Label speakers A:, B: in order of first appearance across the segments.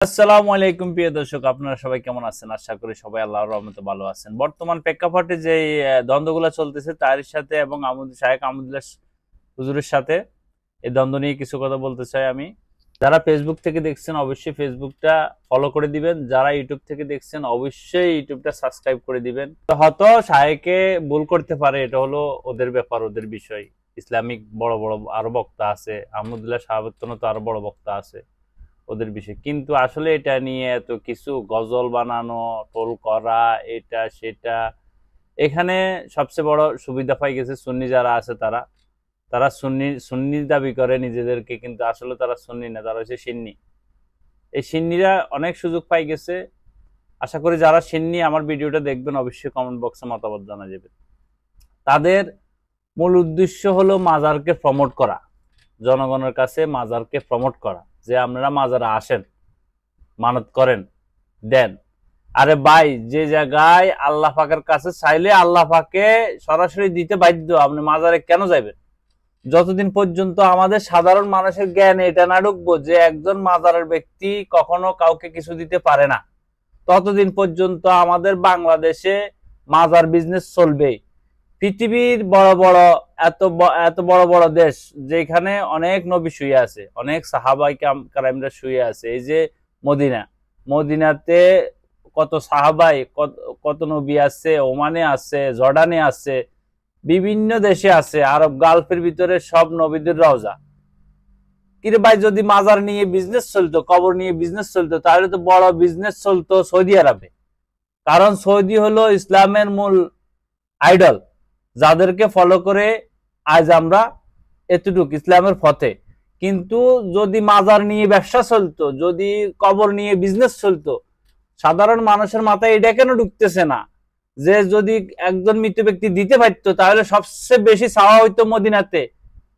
A: আসসালামু আলাইকুম প্রিয় দর্শক, আপনারা সবাই কেমন আছেন? আশা করি সবাই আল্লাহর রহমতে ভালো আছেন। বর্তমান প্রেক্ষাপটে যে দ্বন্দ্বগুলো চলতেছে তার সাথে এবং শায়েখ আহমদুল্লাহ হুজুরের সাথে এই দ্বন্দ্ব নিয়ে কিছু কথা বলতে চাই আমি। যারা ফেসবুক থেকে দেখছেন অবশ্যই ফেসবুকটা ফলো করে দিবেন, যারা ইউটিউব থেকে দেখছেন অবশ্যই ইউটিউবটা সাবস্ক্রাইব করে দিবেন। তো হয়তো শায়েখে ভুল করতে পারে, এটা হলো ওদের ব্যাপার, ওদের বিষয়। ইসলামিক বড় বড় আরো বক্তা আছে, আহমদুল্লাহ সাহাবত্তন তো আরো বড় বক্তা আছে, ওদের বিষয়। কিন্তু আসলে এটা নিয়ে এত কিছু গজল বানানো, টোল করা, এটা সেটা, এখানে সবচেয়ে বড় সুবিধা পাই গেছে সুন্নি যারা আছে তারা তারা সুন্নি সুন্নি দাবি করে নিজেদেরকে, কিন্তু আসলে তারা সুন্নি না, তারা হচ্ছে সিন্নি। এই সিন্নিরা অনেক সুযোগ পাই গেছে। আশা করি যারা সিন্নি আমার ভিডিওটা দেখবেন অবশ্যই কমেন্ট বক্সে মতামত জানা যাবে। তাদের মূল উদ্দেশ্য হলো মাজারকে প্রমোট করা, জনগণের কাছে মাজারকে প্রমোট করা, যে আপনারা মাজারে আসেন, মানত করেন, দেন। আরে ভাই, যে জায়গায় আল্লাহ পাকের কাছে চাইলে আল্লাহ পাকে সরাসরি দিতে বাধ্য, আপনি মাজারে কেন যাবেন? যতদিন পর্যন্ত আমাদের সাধারণ মানুষের জ্ঞানে এটা না ঢুকবো যে একজন মাজারের ব্যক্তি কখনো কাউকে কিছু দিতে পারে না, ততদিন পর্যন্ত আমাদের বাংলাদেশে মাজার বিজনেস চলবে। পৃথিবীর বড় বড় এত বড় বড় দেশ যেখানে অনেক নবী শুয়ে আছে, অনেক সাহাবাই কারামরা শুয়ে আছে, এই যে মদিনাতে কত সাহাবাই, কত নবী আছে, ওমানে আছে, জর্ডানে আছে, বিভিন্ন দেশে আছে, আরব গালফের ভিতরে সব নবীদের রওজা। কিরে ভাই, যদি মাজার নিয়ে বিজনেস চলতো, কবর নিয়ে বিজনেস চলতো, তাহলে তো বড় বিজনেস চলতো সৌদি আরবে। কারণ সৌদি হলো ইসলামের মূল আইডল, যাদেরকে ফলো করে আজ আমরা এতটুকু ইসলামের পথে। কিন্তু যদি মাজার নিয়ে ব্যবসা চলতো, যদি কবর নিয়ে বিজনেস চলতো, সাধারণ মানুষের মাথায় এটা কেন ঢুকতেছে না যে যদি একজন মৃত ব্যক্তি দিতে পারতো তাহলে সবচেয়ে বেশি চাওয়া হইতো মদিনাতে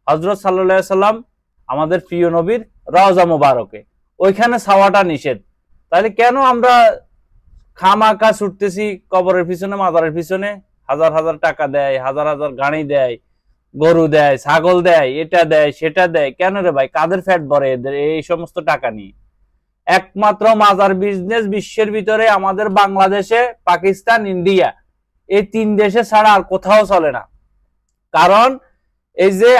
A: হযরত সাল্লাল্লাহু আলাইহি সাল্লাম, আমাদের প্রিয় নবীর রওজা মোবারকে, ওইখানে চাওয়াটা নিষেধ। তাহলে কেন আমরা খামাখা ছুটতেছি কবরের পিছনে, মাজারের পিছনে? হাজার হাজার টাকা দেয়, হাজার হাজার গাড়ি দেয়, গরু দেয়, ছাগল দেয়, এটা দেয় সেটা দেয়, কেন রে ভাই? কাদের ফ্যাট ভরে এদের এই সমস্ত টাকা নিয়ে? একমাত্র মাজার বিজনেস বিশ্বের ভিতরে আমাদের বাংলাদেশে, পাকিস্তান, ইন্ডিয়া, এই তিন দেশে ছাড়া আর কোথাও চলে না। কারণ এই যে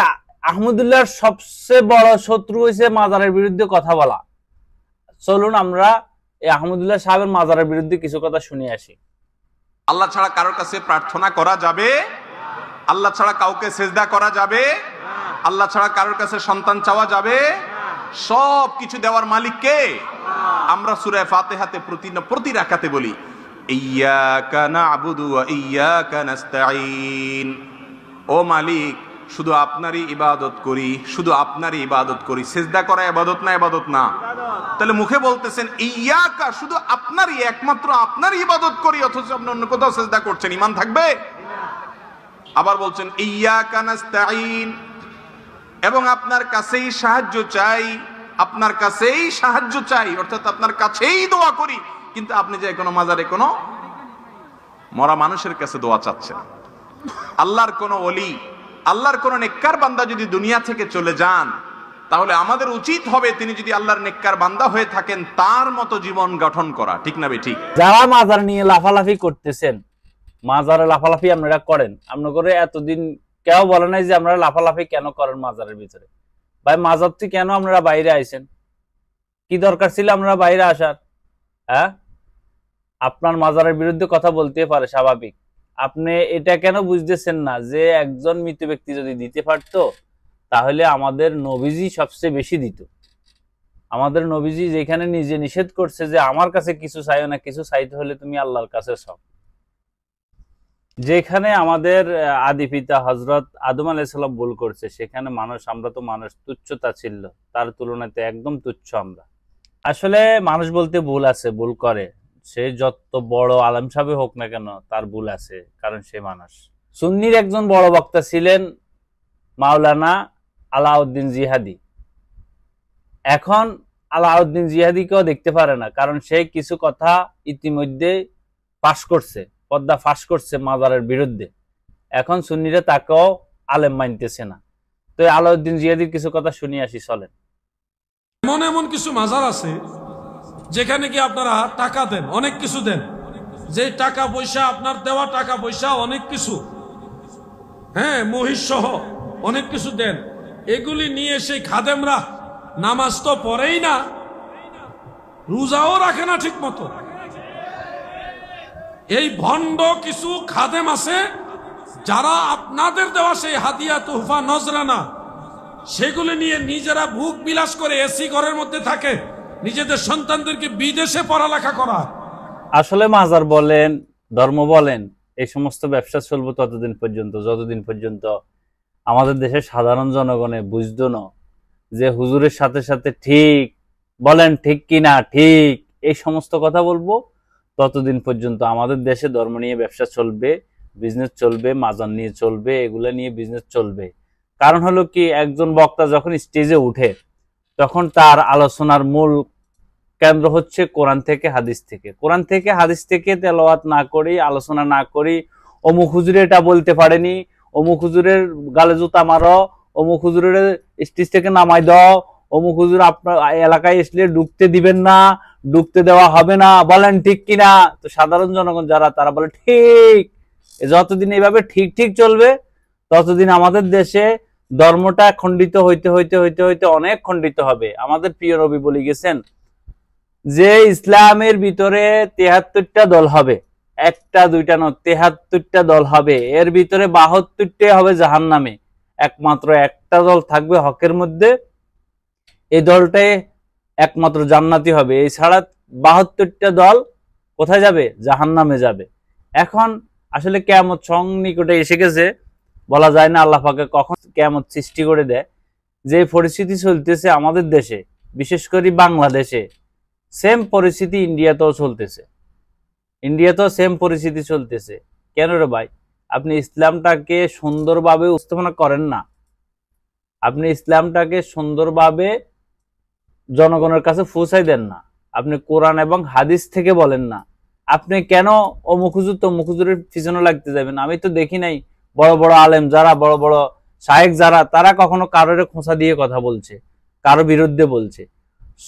A: আহমদুল্লাহর সবচেয়ে বড় শত্রু হয়েছে মাজারের বিরুদ্ধে কথা বলা। চলুন আমরা এই আহমদুল্লাহ সাহেবের মাজারের বিরুদ্ধে কিছু কথা শুনে আসি।
B: আল্লাহ ছাড়া কারোর কাছে প্রার্থনা করা যাবে? আল্লাহ ছাড়া কাউকে সেজদা করা যাবে? আল্লাহ ছাড়া কারোর কাছে সন্তান চাওয়া যাবে? সব কিছু দেওয়ার মালিক কে? আমরা সূরা ফাতিহাতে প্রতি রাকাতে বলি ইয়্যাকা না'বুদু ওয়া ইয়্যাকা নাস্তাঈন। ও মালিক, শুধু আপনারই ইবাদত করি, শুধু আপনারই ইবাদত করি। সেজদা করা ইবাদত না? ইবাদত না? তাহলে মুখে বলতেছেন ইয়্যাকা, শুধু আপনারই, একমাত্র আপনারই ইবাদত করি, অথচ আপনি অন্য কোথাও সেজদা করছেন, ঈমান থাকবে? আবার বলছেন ইয়্যাকা নাস্তাঈন, এবং আপনার কাছেই সাহায্য চাই, আপনার কাছেই সাহায্য চাই, অর্থাৎ আপনার কাছেই দোয়া করি। কিন্তু আপনি যে কোনো মাজারে কোনো মরা মানুষের কাছে দোয়া চাচ্ছেন। আল্লাহর কোন ওলি, আল্লাহর কোন নেককার বান্দা যদি দুনিয়া থেকে চলে যান, তাহলে আমাদের উচিত হবে তিনি যদি আল্লাহর নেককার বান্দা হয়ে থাকেন তার মতো জীবন গঠন করা। ঠিক না ঠিক?
A: যারা মাজার নিয়ে লাফালাফি করতেছেন, মাজারে লাফালাফি আপনারা করেন, আপনার করে এতদিন কেউ বলে নাই যে আপনারা লাফালাফি কেন করেন মাজারের ভিতরে? ভাই, মাজার থেকে কেন আপনারা বাইরে আইছেন? কি দরকার ছিল আপনারা বাইরে আসার? হ্যাঁ, আপনার মাজারের বিরুদ্ধে কথা বলতে পারে, স্বাভাবিক। আপনি এটা কেন বুঝতেছেন না যে একজন মৃত ব্যক্তি যদি দিতে পারতো তাহলে আমাদের নবীজি সবচেয়ে বেশি দিত। আমাদের নবীজি যেখানে নিজে নিষেধ করছে যে আমার কাছে কিছু চাইও না, কিছু চাইতে হলে তুমি আল্লাহর কাছে চাও। যেখানে আমাদের আদি পিতা হযরত আদম আলাইহিস সালাম ভুল করছে, সেখানে আমরা তো মানুষ, তুচ্ছতা ছিল, তার তুলনাতে একদম তুচ্ছ আমরা। আসলে মানুষ বলতে ভুল আছে, ভুল করে, সে যত বড় আলেম সাহেব হোক না কেন তার ভুল আছে, কারণ সে মানুষ। সুন্নির একজন বড় বক্তা ছিলেন মাওলানা আলাউদ্দিন জিহাদি। এখন আলাউদ্দিন জিহাদিকেও দেখতে পারে না, কারণ সে কিছু কথা ইতিমধ্যে পাশ করছে, পর্দা ফাঁস করছে মাজারের বিরুদ্ধে। এখন সুন্নিরা তাকেও আলেম মানতেছে না। তো আলাউদ্দিন জিহাদির কিছু কথা শুনিয়ে আসি, চলেন।
C: এমন এমন কিছু মাজার আছে যেখানে কি আপনারা টাকা দেন, অনেক কিছু দেন, যে টাকা পয়সা আপনার দেওয়া টাকা পয়সা অনেক কিছু, হ্যাঁ, মহিষ সহ অনেক কিছু দেন, এগুলি নিয়ে সেই খাদেমরা নামাজ তো পড়েই না, রোজাও রাখে না ঠিক মতো। এই ভণ্ড কিছু খাদেম আছে যারা আপনাদের দেওয়া সেই হাদিয়া তোহফা নজরানা সেগুলি নিয়ে নিজেরা ভোগ বিলাস করে এসি ঘরের মধ্যে থাকে, নিজেদের সন্তানদেরকে বিদেশে পড়ালেখা করা।
A: আসলে মাজার বলেন, ধর্ম বলেন, এই সমস্ত ব্যবসা চলবে ততদিন পর্যন্ত যতদিন পর্যন্ত আমাদের দেশের সাধারণ জনগণে বুঝতো না যে হুজুরের সাথে সাথে ঠিক বলেন, ঠিক কিনা ঠিক এই সমস্ত কথা বলবো, ততদিন পর্যন্ত আমাদের দেশে ধর্ম নিয়ে ব্যবসা চলবে, বিজনেস চলবে, মাজার নিয়ে চলবে, এগুলা নিয়ে বিজনেস চলবে। কারণ হলো কি, একজন বক্তা যখন স্টেজে উঠে তখন তার আলোচনার মূল কেন্দ্র হচ্ছে কোরআন থেকে হাদিস থেকে। কোরআন থেকে হাদিস থেকে তেলাওয়াত না করি, আলোচনা না করি, অমুক হুজুরে এটা বলতে পারেনি, অমুক হুজুরের গালে জুতা মারো, অমুক হুজুরের স্টেজ থেকে নামাই দাও, অমুক হুজুর আপনার এলাকায় আসলে ঢুকতে দিবেন না, ঢুকতে দেওয়া হবে না, বলেন ঠিক কিনা? তো সাধারণ জনগণ যারা তারা বলে ঠিক। যতদিন এইভাবে ঠিক ঠিক চলবে ততদিন আমাদের দেশে ধর্মটা খণ্ডিত হইতে হইতে হইতে হইতে অনেক খণ্ডিত হবে। আমাদের প্রিয় নবী বলে গেছেন যে ইসলামের ভিতরে ৭৩টা দল হবে, একটা দুইটা নয়, ৭৩টা দল হবে, এর ভিতরে ৭২টা হবে জাহান্নামে, একমাত্র একটা দল থাকবে হকের মধ্যে, এই দলটাই একমাত্র জান্নাতি হবে। এছাড়া ৭২টা দল কোথায় যাবে? জাহান্নামে যাবে। এখন আসলে কিয়ামত সন্নিকটে এসে গেছে, বলা যায় না আল্লাহ পাকে কখন কিয়ামত সৃষ্টি করে দেয়। যে পরিস্থিতি চলতেছে আমাদের দেশে, বিশেষ করে বাংলাদেশে, সেম পরিস্থিতি ইন্ডিয়াতেও চলতেছে। ইন্ডিয়াতেও সেম পরিস্থিতি চলতেছে। কেন রে ভাই? আপনি ইসলামটাকে সুন্দরভাবে উপস্থাপনা করেন না, আপনি ইসলামটাকে সুন্দরভাবে জনগণের কাছে পৌঁছাই দেন না, আপনি কোরআন এবং হাদিস থেকে বলেন না। আপনি কেন অমুক হুজুর তমুক হুজুরের পিছনে লাগতে যাবেন? আমি তো দেখি নাই বড় বড় আলেম যারা, বড় বড় শায়েখ যারা, তারা কখনো কারোর খোঁচা দিয়ে কথা বলছে, কারো বিরুদ্ধে বলছে।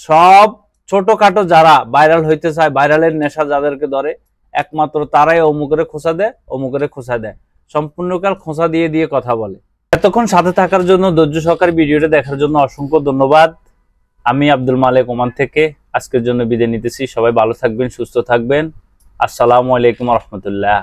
A: সব ছোটখাটো যারা ভাইরাল হইতে চায়, ভাইরালের নেশা যাদেরকে ধরে, একমাত্র তারাই অমুকের খোঁচা দেয়, অমুকের খোঁচা দেয়, সম্পূর্ণকাল খোঁচা দিয়ে দিয়ে কথা বলে। এতক্ষণ সাথে থাকার জন্য, ধৈর্য সহকারে ভিডিওটা দেখার জন্য অসংখ্য ধন্যবাদ। আমি আব্দুল মালেক ওমান থেকে আজকের জন্য বিদায় নিতেছি। সবাই ভালো থাকবেন, সুস্থ থাকবেন। আসসালামু আলাইকুম রহমতুল্লাহ।